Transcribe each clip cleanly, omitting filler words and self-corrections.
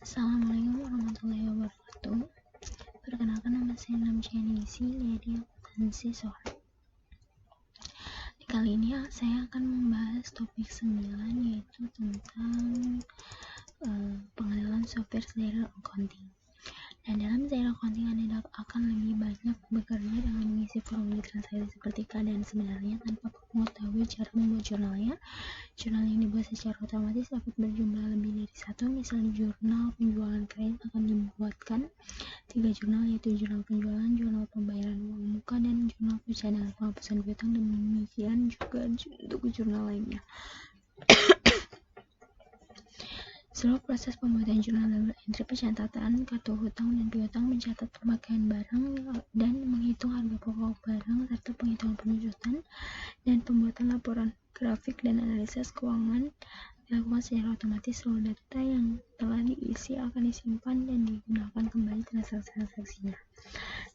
Assalamualaikum warahmatullahi wabarakatuh. Perkenalkan, nama saya Namcianisi dari akuntansi sore. Kali ini saya akan membahas topik 9, yaitu tentang pengenalan software serial accounting. Dan dalam serial accounting Anda akan lebih banyak bekerja dengan mengisi formulir transaksi seperti keadaan sebenarnya tanpa mengetahui cara membuat jurnalnya. Jurnal yang dibuat secara otomatis dapat berjumlah lebih dari satu. Misalnya jurnal penjualan kredit akan dibuatkan 3 jurnal, yaitu jurnal penjualan, jurnal pembayaran uang muka, dan jurnal pencatatan penghapusan piutang. Demikian juga untuk jurnal lainnya. Seluruh proses pembuatan jurnal double entry, pencatatan kartu hutang dan piutang, mencatat pemakaian barang dan menghitung harga pokok barang, serta penghitungan penjujutan dan pembuatan laporan grafik dan analisis keuangan dilakukan secara otomatis. Seluruh data yang telah diisi akan disimpan dan digunakan kembali transaksi-transaksinya.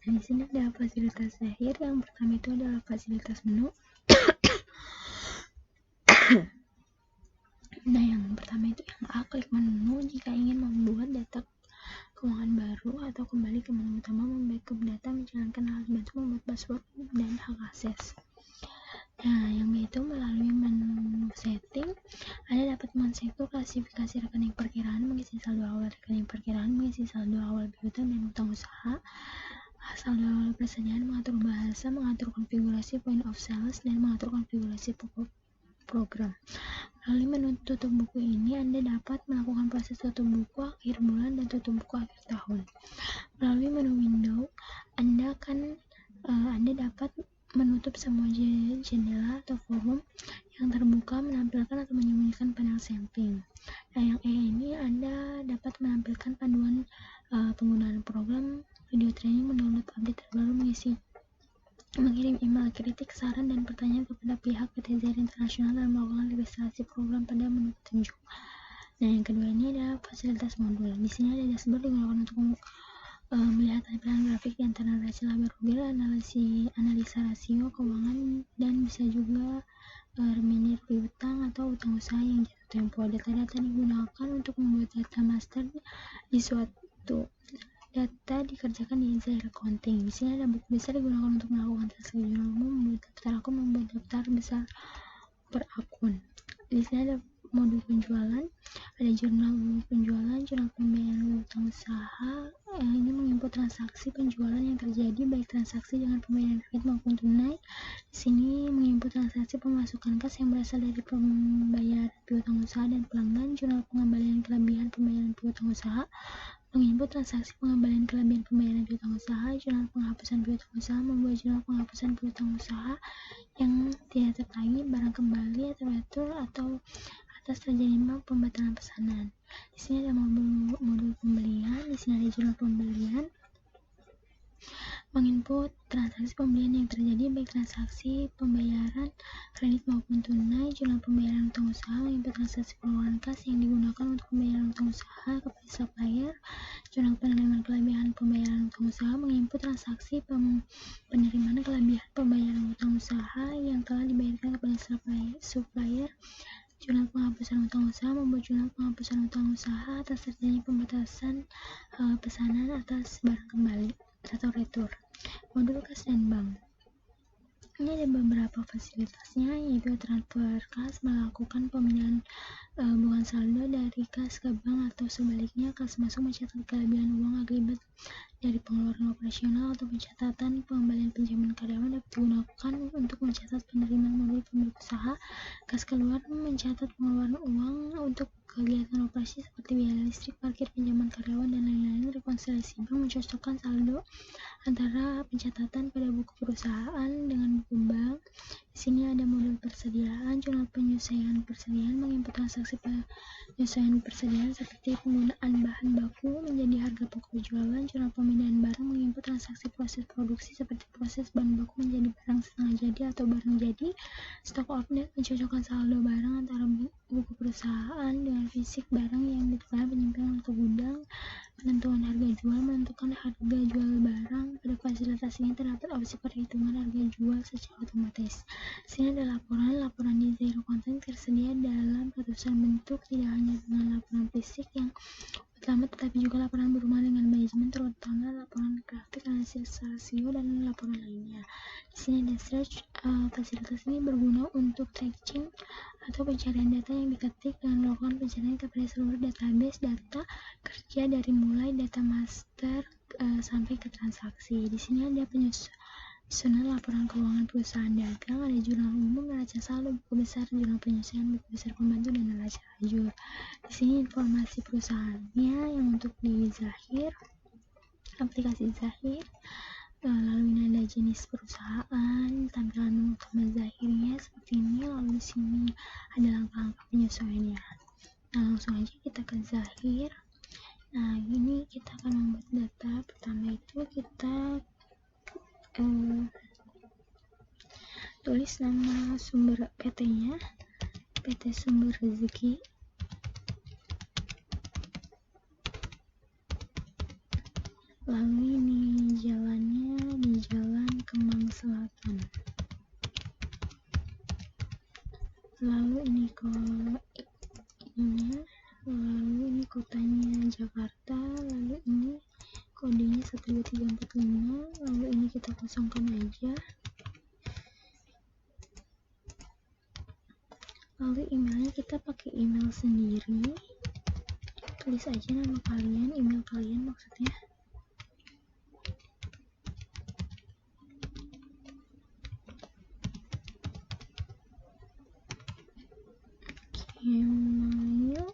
Dan di sini ada fasilitas akhir. Yang pertama itu adalah fasilitas menu. Nah, yang pertama itu yang A, klik menu jika ingin membuat data keuangan baru atau kembali ke menu utama, membackup data, menjalankan alat bantu, membuat password dan hak akses. Nah, yang B itu melalui menu setting, Anda dapat mengatur klasifikasi rekening perkiraan, mengisi saldo awal rekening perkiraan, mengisi saldo awal piutang dan utang usaha, saldo awal persediaan, mengatur bahasa, mengatur konfigurasi point of sales, dan mengatur konfigurasi pokok program. Melalui menu tutup buku ini, Anda dapat melakukan proses tutup buku akhir bulan dan tutup buku akhir tahun. Melalui menu window, Anda dapat menutup semua jendela atau forum yang terbuka, menampilkan atau menyembunyikan panel samping. Nah, yang E ini Anda dapat menampilkan panduan penggunaan program, video training, mendownload update terbaru, mengirim email kritik, saran, dan pertanyaan kepada pihak PT Zair Internasional, dan melakukan registrasi program pada menu petunjuk. Nah, yang kedua ini adalah fasilitas modul. Di sini ada dashboard digunakan untuk melihat tampilan grafik di antara neraca laba rugi, analisa rasio keuangan, dan bisa juga remainder piutang atau utang usaha yang jatuh tempo. Data-data digunakan untuk membuat data master di suatu data dikerjakan di Zair Accounting. Di sini ada buku besar digunakan untuk melakukan transaksi jurnal umum, membuat daftar akun, membuat daftar besar per akun. Di sini ada modul penjualan, ada jurnal penjualan, jurnal pembayaran utang usaha. Ini menginput transaksi penjualan yang terjadi, baik transaksi dengan pembayaran kredit maupun tunai. Di sini menginput transaksi pemasukan kas yang berasal dari pembayaran piutang usaha dan pelanggan. Jurnal pengembalian kelebihan pembayaran piutang usaha menginput transaksi pengembalian kelebihan pembayaran piutang usaha. Jurnal penghapusan piutang usaha membuat jurnal penghapusan piutang usaha yang tidak tertagih, barang kembali atau retur, atau atas terjadinya pembatalan pesanan. Di sini ada modul pembelian. Di sini ada jurnal pembelian menginput transaksi pembelian yang terjadi, baik transaksi pembayaran kredit maupun tunai. Jurnal pembayaran utang usaha menginput transaksi pengeluaran kas yang digunakan untuk pembayaran utang usaha kepada supplier. Jurnal penerimaan kelebihan pembayaran utang usaha menginput transaksi penerimaan kelebihan pembayaran utang usaha yang telah dibayarkan kepada supplier. Jurnal penghapusan utang usaha membuat jurnal penghapusan utang usaha atas terjadinya pembatasan pesanan atas barang kembali atau retur. Modul kas dan bank. Ini ada beberapa fasilitasnya, yaitu transfer kas, melakukan pemindahan bukan saldo dari kas ke bank, atau sebaliknya kas masuk mencatat kelebihan uang akibat dari pengeluaran operasional, atau pencatatan pengembalian pinjaman karyawan dapat digunakan untuk mencatat penerimaan melalui pemilik usaha. Kas keluar mencatat pengeluaran uang untuk kegiatan operasi seperti biaya listrik, parkir, pinjaman karyawan, dan lain-lain. Rekonsiliasi bank mencocokkan saldo antara pencatatan pada buku perusahaan dengan buku bank. Di sini ada modul persediaan. Jurnal penyesuaian persediaan menginput transaksi penyesuaian persediaan seperti penggunaan bahan baku menjadi harga pokok jualan. Jurnal pemindahan barang menginput transaksi proses produksi seperti proses bahan baku menjadi barang setengah jadi atau barang jadi. Stock update mencocokkan saldo barang antara buku perusahaan dengan fisik barang yang ditekan penyimpanan atau gudang. Penentuan harga jual menentukan harga jual barang. Pada fasilitas ini terdapat opsi perhitungan harga jual secara otomatis. Sini ada laporan di Zair Accounting tersedia dalam ratusan bentuk, tidak hanya dengan laporan fisik yang Selamat, tetapi juga laporan berhubungan dengan manajemen, terutama laporan grafik, analisis rasio, dan laporan lainnya. Di sini ada search. Fasilitas ini berguna untuk tracking atau pencarian data yang diketik dan melakukan pencarian kepada seluruh database data kerja dari mulai data master sampai ke transaksi. Di sini ada penyusunan laporan keuangan perusahaan dagang, ada jurnal umum, neraca saldo, buku besar, jurnal penyusunan, buku besar pembantu, dan neraca lajur. Di sini informasi perusahaannya yang untuk di Zahir, aplikasi Zahir. Lalu ini ada jenis perusahaan, tampilan utama Zahirnya seperti ini. Lalu di sini ada langkah-langkah penyesuaiannya. Nah, langsung aja kita ke Zahir. Nah, ini kita akan membuat data. Pertama itu kita tulis nama sumber PT-nya, PT Sumber Rezeki. Lalu ini jalannya di Jalan Kemang Selatan. Lalu ini lalu ini kotanya Jakarta. Lalu ini kodenya 12345. Lalu ini kita kosongkan aja. Lalu emailnya kita pakai email sendiri. Tulis aja nama kalian, email kalian maksudnya. Email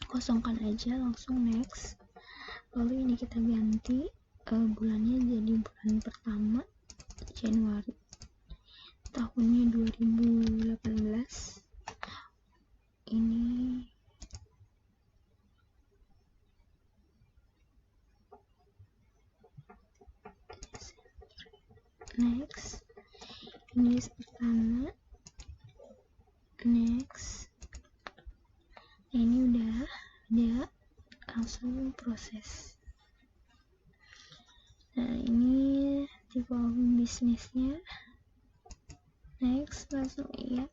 kosongkan aja, langsung next. Lalu ini kita ganti bulannya jadi bulan pertama Januari, tahunnya 2018. Ini next, ini pertama next. Nah, ini udah langsung proses. Nah, ini tipe bisnisnya next, langsung iya.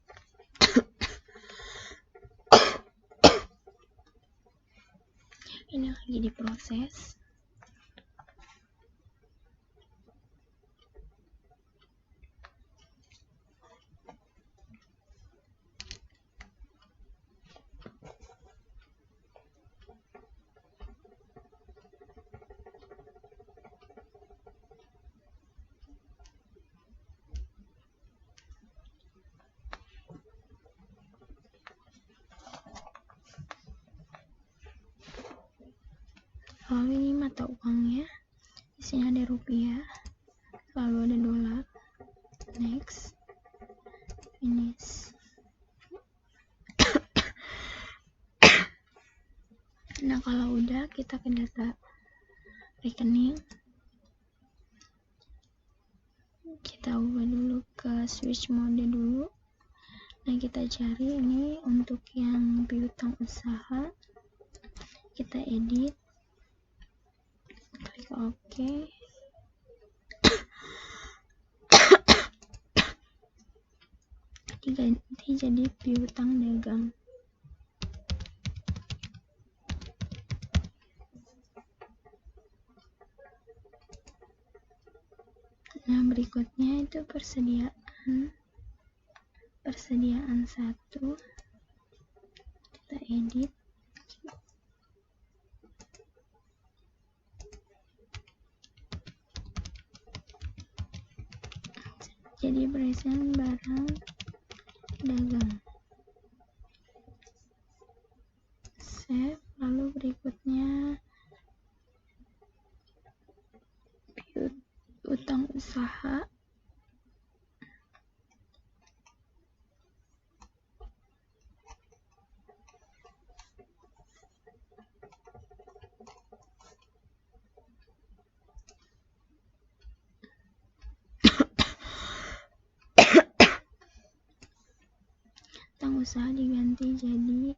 Ini lagi diproses. Lalu ini mata uangnya, di sini ada rupiah, lalu ada dolar. Next, finish. Nah, kalau udah kita ke data rekening, kita ubah dulu ke switch mode dulu. Nah, kita cari ini untuk yang piutang usaha, kita edit, klik OK. Diganti jadi piutang dagang. Nah, berikutnya itu persediaan 1, kita edit. Jadi perisian barang dagang. Save. Lalu berikutnya piutang usaha. Piutang usaha diganti jadi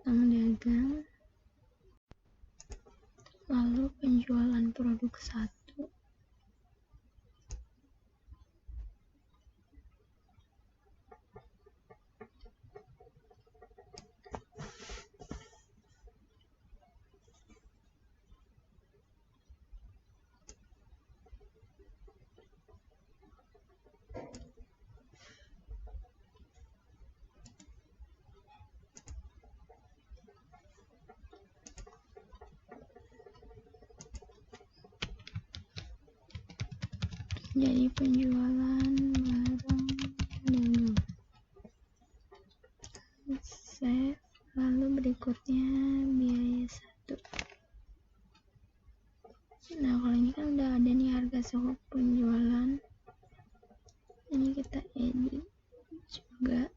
piutang dagang. Lalu penjualan produk 1 jadi penjualan barang dagang. Save. Lalu berikutnya biaya 1. Nah, kalau ini kan udah ada nih harga sehok penjualan. Ini kita edit juga.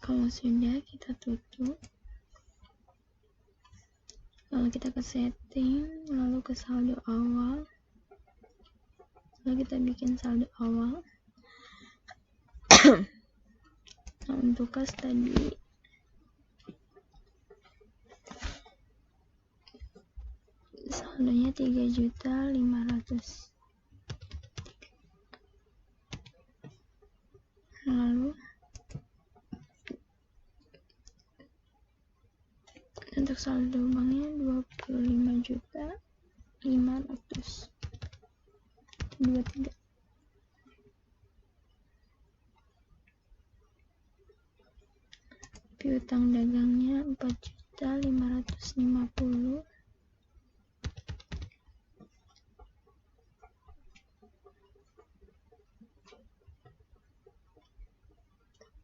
Kalau sudah, kita tutup. Lalu kita ke setting, lalu ke saldo awal. Lalu kita bikin saldo awal. Nah, untuk kas tadi saldonya 3.500.000. Lalu untuk saldo banknya 25.500.000. 23. Piutang dagangnya 4.550.000.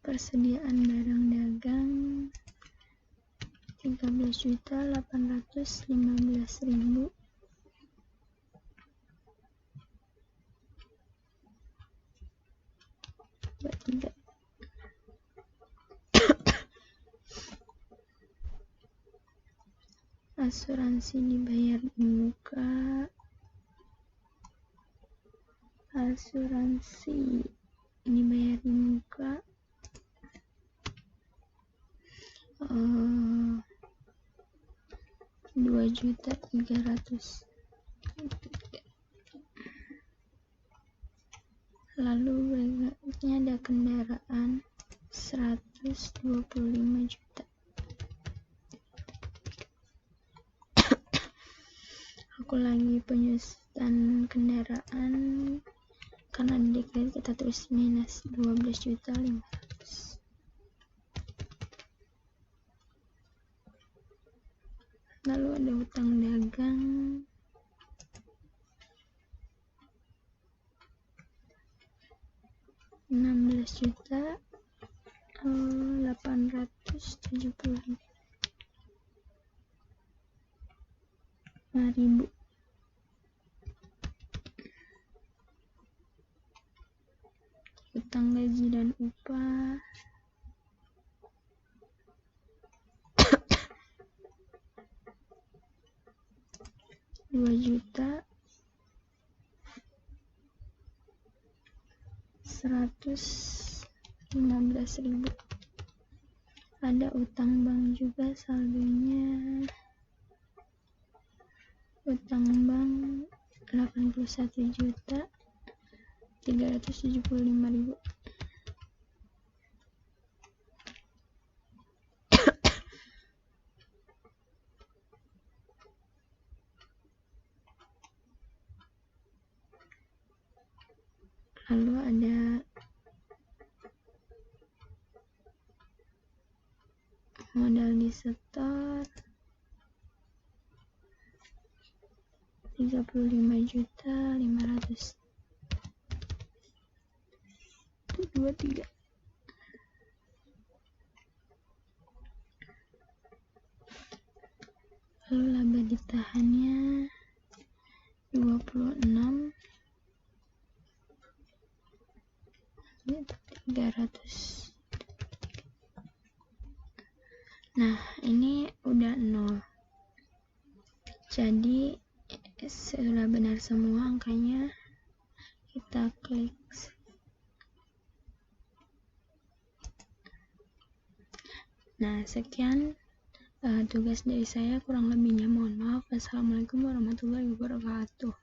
Persediaan barang dagang 13.815.000. Asuransi dibayar di muka. Asuransi dibayar di muka 2.300.000. Lalu berikutnya ada kendaraan 125 juta. Aku lagi penyusutan kendaraan karena di kredit kita tulis minus 12.500.000. Lalu ada utang dagang 16.875.000. Utang gaji dan upah 2.115.000. Ada utang bank juga, saldonya utang bank 81.375.000. Lalu ada modal di setor 35.500.000. 23. lalu laba ditahannya 26 300. Nah, ini udah 0. Jadi sudah benar semua angkanya. Kita klik. Nah, sekian tugas dari saya, kurang lebihnya mohon maaf. Wassalamualaikum warahmatullahi wabarakatuh.